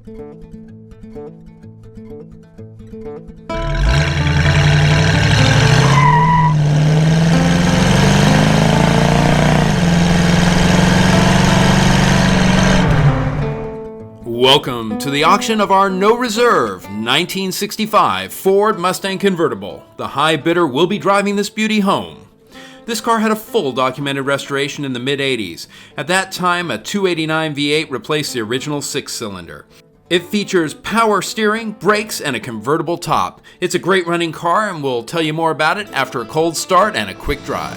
Welcome to the auction of our no reserve 1965 Ford Mustang Convertible. The high bidder will be driving this beauty home. This car had a full documented restoration in the mid-80s. At that time, a 289 V8 replaced the original 6-cylinder. It features power steering, brakes, and a convertible top. It's a great running car, and we'll tell you more about it after a cold start and a quick drive.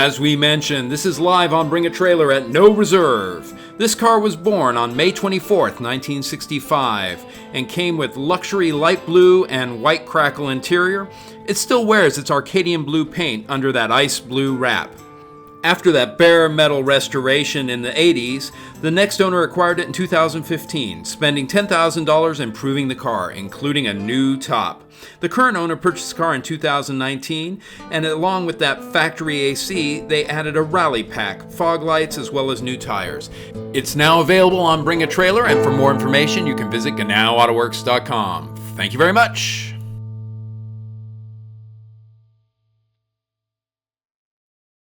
As we mentioned, this is live on Bring a Trailer at No Reserve. This car was born on May 24th, 1965, and came with luxury light blue and white crackle interior. It still wears its Arcadian Blue paint under that ice blue wrap. After that bare metal restoration in the 80s, the next owner acquired it in 2015, spending $10,000 improving the car, including a new top. The current owner purchased the car in 2019, and along with that factory AC, they added a rally pack, fog lights, as well as new tires. It's now available on Bring a Trailer, and for more information, you can visit GenauAutoWerks.com. Thank you very much.